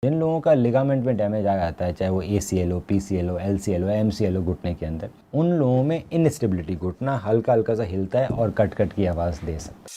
जिन लोगों का लिगामेंट में डैमेज आ जाता है, चाहे वो ACL हो, PCL हो, LCL हो, MCL हो घुटने के अंदर, उन लोगों में इनस्टेबिलिटी, घुटना हल्का हल्का सा हिलता है और कट कट की आवाज़ दे सकता है।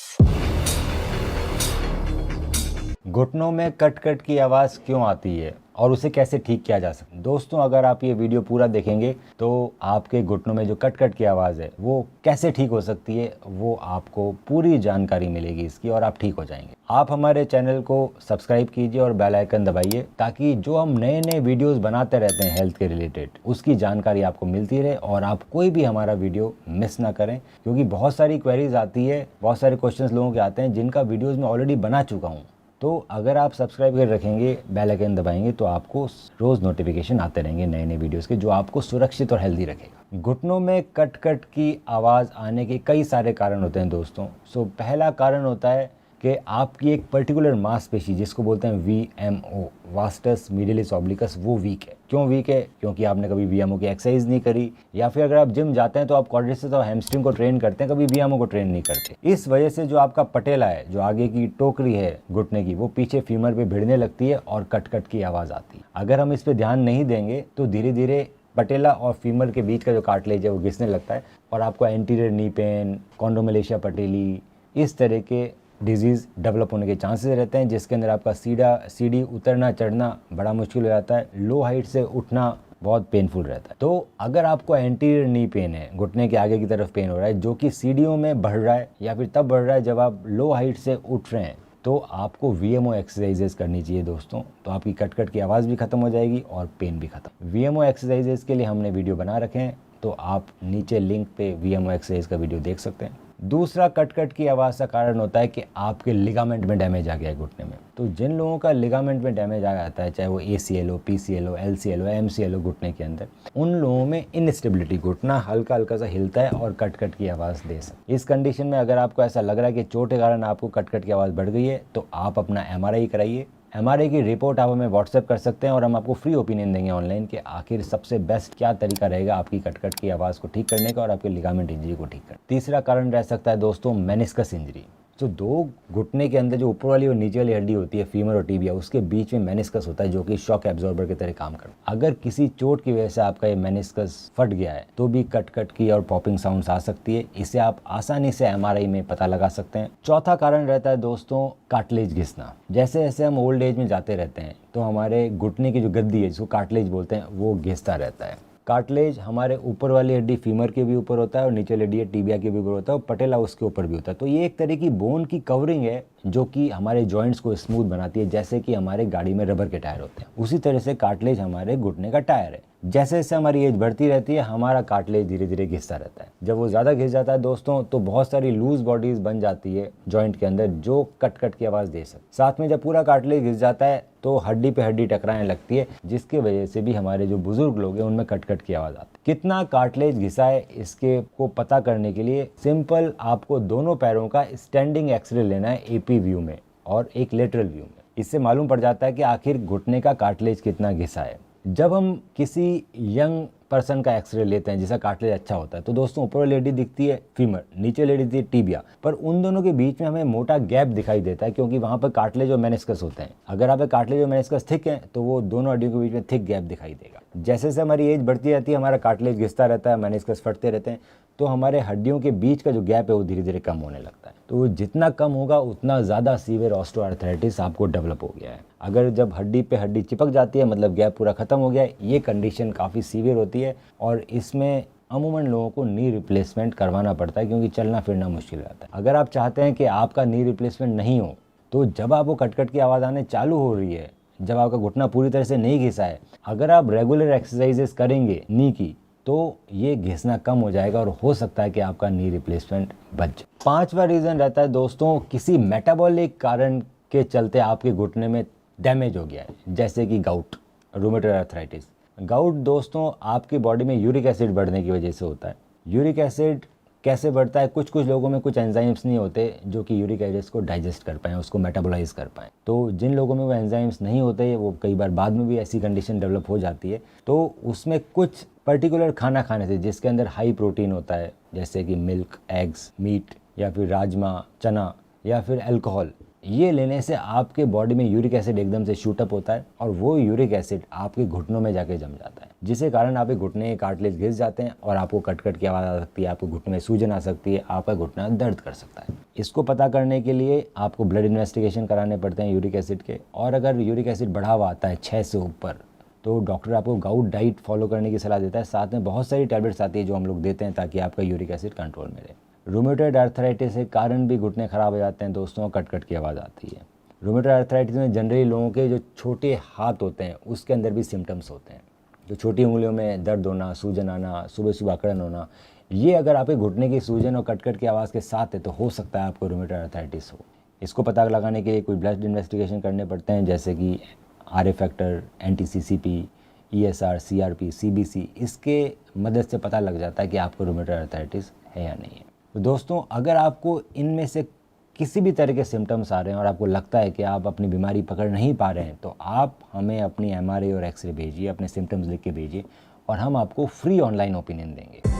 घुटनों में कट कट की आवाज़ क्यों आती है और उसे कैसे ठीक किया जा सकता है? दोस्तों, अगर आप ये वीडियो पूरा देखेंगे तो आपके घुटनों में जो कट कट की आवाज़ है वो कैसे ठीक हो सकती है, वो आपको पूरी जानकारी मिलेगी इसकी और आप ठीक हो जाएंगे। आप हमारे चैनल को सब्सक्राइब कीजिए और बेल आइकन दबाइए ताकि जो हम नए नए वीडियोस बनाते रहते हैं हेल्थ के रिलेटेड, उसकी जानकारी आपको मिलती रहे और आप कोई भी हमारा वीडियो मिस ना करें। क्योंकि बहुत सारी क्वेरीज आती है, बहुत सारे क्वेश्चंस लोगों के आते हैं जिनका वीडियोज़ मैं ऑलरेडी बना चुका हूँ। तो अगर आप सब्सक्राइब कर रखेंगे, बेल आइकन दबाएंगे, तो आपको रोज़ नोटिफिकेशन आते रहेंगे नए नए वीडियोस के, जो आपको सुरक्षित और हेल्दी रखेगा। घुटनों में कट कट की आवाज़ आने के कई सारे कारण होते हैं दोस्तों। पहला कारण होता है कि आपकी एक पर्टिकुलर मांसपेशी, जिसको बोलते हैं VMO, वास्टस मीडियलिस ऑब्लिकस, वो वीक है। क्यों वीक है? क्योंकि आपने कभी VMO की एक्सरसाइज नहीं करी, या फिर अगर आप जिम जाते हैं तो आप क्वाड्रिसेप्स और हैमस्ट्रिंग को ट्रेन करते हैं, कभी VMO को ट्रेन नहीं करते। इस वजह से जो आपका पटेला है, जो आगे की टोकरी है घुटने की, वो पीछे फीमर पे भिड़ने लगती है और कट कट की आवाज़ आती है। अगर हम इस पर ध्यान नहीं देंगे तो धीरे धीरे पटेला और फीमर के बीच का जो कार्टिलेज है वो घिसने लगता है और आपको एंटीरियर नी पेन, कॉन्ड्रोमलेशिया पटेली, इस तरह के डिजीज़ डेवलप होने के चांसेस रहते हैं, जिसके अंदर आपका सीढ़ी उतरना चढ़ना बड़ा मुश्किल हो जाता है, लो हाइट से उठना बहुत पेनफुल रहता है। तो अगर आपको एंटीरियर नी पेन है, घुटने के आगे की तरफ पेन हो रहा है, जो कि सीढ़ियों में बढ़ रहा है या फिर तब बढ़ रहा है जब आप लो हाइट से उठ रहे हैं, तो आपको VMO एक्सरसाइजेस करनी चाहिए दोस्तों। तो आपकी कट कट की आवाज़ भी खत्म हो जाएगी और पेन भी खत्म। VMO एक्सरसाइजेस के लिए हमने वीडियो बना रखे हैं, तो आप नीचे लिंक पे VMO एक्सरसाइज का वीडियो देख सकते हैं। दूसरा कट कट की आवाज़ का कारण होता है कि आपके लिगामेंट में डैमेज आ गया है घुटने में। तो जिन लोगों का लिगामेंट में डैमेज आ जाता है, चाहे वो ACL हो, PCL हो, LCL हो, MCL हो घुटने के अंदर, उन लोगों में इनस्टेबिलिटी, घुटना हल्का हल्का सा हिलता है और कट कट की आवाज़ दे सकता है। इस कंडीशन में अगर आपको ऐसा लग रहा है कि चोट के कारण आपको कट कट की आवाज़ बढ़ गई है, तो आप अपना MRI कराइए। MRI की रिपोर्ट आप हमें व्हाट्सएप कर सकते हैं और हम आपको फ्री ओपिनियन देंगे ऑनलाइन कि आखिर सबसे बेस्ट क्या तरीका रहेगा आपकी कट कट की आवाज़ को ठीक करने का और आपके लिगामेंट इंजरी को ठीक करने। तीसरा कारण रह सकता है दोस्तों मेनिस्कस इंजरी। तो दो घुटने के अंदर जो ऊपर वाली और नीचे वाली हड्डी होती है, फीमर और टीबिया, उसके बीच में मेनिस्कस होता है, जो कि शॉक एब्जॉर्बर की तरह काम करता है। अगर किसी चोट की वजह से आपका ये मेनिस्कस फट गया है तो भी कट कट की और पॉपिंग साउंड्स आ सकती है। इसे आप आसानी से MRI में पता लगा सकते हैं। चौथा कारण रहता है दोस्तों कार्टिलेज घिसना। जैसे जैसे हम ओल्ड एज में जाते रहते हैं तो हमारे घुटने की जो गद्दी है, जिसको कार्टिलेज बोलते हैं, वो घिसता रहता है। कार्टिलेज हमारे ऊपर वाली हड्डी फीमर के भी ऊपर होता है और नीचे वाली हड्डी टीबिया के भी ऊपर होता है और पटेला उसके ऊपर भी होता है। तो ये एक तरह की बोन की कवरिंग है जो कि हमारे जॉइंट्स को स्मूथ बनाती है, जैसे कि हमारे गाड़ी में रबर के टायर होते हैं। उसी तरह से कार्टिलेज हमारे घुटने का टायर है। जैसे जैसे हमारी एज बढ़ती रहती है, हमारा कार्टिलेज धीरे धीरे घिसता रहता है। जब वो ज़्यादा घिस जाता है दोस्तों, तो बहुत सारी लूज बॉडीज बन जाती है जॉइंट के अंदर, जो कट कट की आवाज़ दे सकती। साथ में जब पूरा कार्टिलेज घिस जाता है तो हड्डी पे हड्डी टकराने लगती है, जिसकी वजह से भी हमारे जो बुजुर्ग लोग हैं उनमें कट कट की आवाज़ आती है। कितना कार्टिलेज घिसा है इसके को पता करने के लिए सिंपल आपको दोनों पैरों का स्टैंडिंग एक्सरे लेना है, AP व्यू में और एक लेटरल व्यू में। इससे मालूम पड़ जाता है कि आखिर घुटने का कार्टिलेज कितना घिसा है। जब हम किसी यंग पर्सन का एक्सरे लेते हैं जिसका कार्टिलेज अच्छा होता है, तो दोस्तों ऊपर वाली हड्डी दिखती है फीमर, नीचे वाली हड्डी दिखती है टीबिया, पर उन दोनों के बीच में हमें मोटा गैप दिखाई देता है, क्योंकि वहाँ पर कार्टिलेज और मेनिस्कस होते हैं। अगर आप कार्टिलेज और मेनिस्कस थिक है तो वो दोनों हड्डियों के बीच में थिक गैप दिखाई देगा। जैसे जैसे हमारी एज बढ़ती रहती है, हमारा कार्टिलेज घिसता रहता है, मेनिस्कस फटते रहते हैं, तो हमारे हड्डियों के बीच का जो गैप है वो धीरे धीरे कम होने लगता है। तो जितना कम होगा उतना ज़्यादा सीवियर ऑस्टियोआर्थराइटिस आपको डेवलप हो गया है। अगर जब हड्डी पे हड्डी चिपक जाती है, मतलब गैप पूरा खत्म हो गया है, ये कंडीशन काफ़ी सीवियर होती है और इसमें अमूमन लोगों को नी रिप्लेसमेंट करवाना पड़ता है, क्योंकि चलना फिरना मुश्किल रहता है। अगर आप चाहते हैं कि आपका नी रिप्लेसमेंट नहीं हो, तो जब आपको कट कट की आवाज़ आने चालू हो रही है, जब आपका घुटना पूरी तरह से नहीं घिसा है, अगर आप रेगुलर एक्सरसाइजेस करेंगे नी की, तो ये घिसना कम हो जाएगा और हो सकता है कि आपका नी रिप्लेसमेंट बच जाए। पांचवा रीज़न रहता है दोस्तों, किसी मेटाबॉलिक कारण के चलते आपके घुटने में डैमेज हो गया है, जैसे कि गाउट, रूमेटॉइड आर्थराइटिस। गाउट दोस्तों आपकी बॉडी में यूरिक एसिड बढ़ने की वजह से होता है। यूरिक एसिड कैसे बढ़ता है? कुछ कुछ लोगों में कुछ एंजाइम्स नहीं होते जो कि यूरिक एसिड को डाइजेस्ट कर पाएँ, उसको मेटाबोलाइज कर पाएँ। तो जिन लोगों में वो एंजाइम्स नहीं होते, वो कई बार बाद में भी ऐसी कंडीशन डेवलप हो जाती है। तो उसमें कुछ पर्टिकुलर खाना खाने से, जिसके अंदर हाई प्रोटीन होता है, जैसे कि मिल्क, एग्स, मीट, या फिर राजमा, चना, या फिर अल्कोहल, ये लेने से आपके बॉडी में यूरिक एसिड एकदम से शूटअप होता है और वो यूरिक एसिड आपके घुटनों में जाके जम जाता है, जिसके कारण आपके घुटने के कार्टिलेज घिस जाते हैं और आपको कट कट की आवाज़ आ सकती है, आपको घुटने में सूजन आ सकती है, आपका घुटना दर्द कर सकता है। इसको पता करने के लिए आपको ब्लड इन्वेस्टिगेशन कराने पड़ते हैं यूरिक एसिड के, और अगर यूरिक एसिड बढ़ा हुआ आता है 6 से ऊपर तो डॉक्टर आपको गाउट डाइट फॉलो करने की सलाह देता है। साथ में बहुत सारी टैबलेट्स आती है जो हम लोग देते हैं ताकि आपका यूरिक एसिड कंट्रोल में रहे। रूमेटॉइड आर्थराइटिस के कारण भी घुटने ख़राब हो जाते हैं दोस्तों, कट कट की आवाज़ आती है। रूमेटॉइड आर्थराइटिस में जनरली लोगों के जो छोटे हाथ होते हैं उसके अंदर भी सिम्टम्स होते हैं, जो छोटी उंगलियों में दर्द होना, सूजन आना, सुबह सुबह अकड़न होना, ये अगर आपके घुटने की सूजन और कट कट की आवाज़ के साथ है तो हो सकता है आपको रूमेटॉइड आर्थराइटिस हो। इसको पता लगाने के लिए कोई ब्लड इन्वेस्टिगेशन करने पड़ते हैं, जैसे कि RA factor, NT-CCP, ESR, CRP, CBC, इसके मदद से पता लग जाता है कि आपको रूमेटॉइड आर्थराइटिस है या नहीं है। तो दोस्तों, अगर आपको इनमें से किसी भी तरह के सिम्टम्स आ रहे हैं और आपको लगता है कि आप अपनी बीमारी पकड़ नहीं पा रहे हैं तो आप हमें अपनी MRI और एक्सरे भेजिए, अपने सिम्टम्स लिख के भेजिए और हम आपको फ्री ऑनलाइन ओपिनियन देंगे।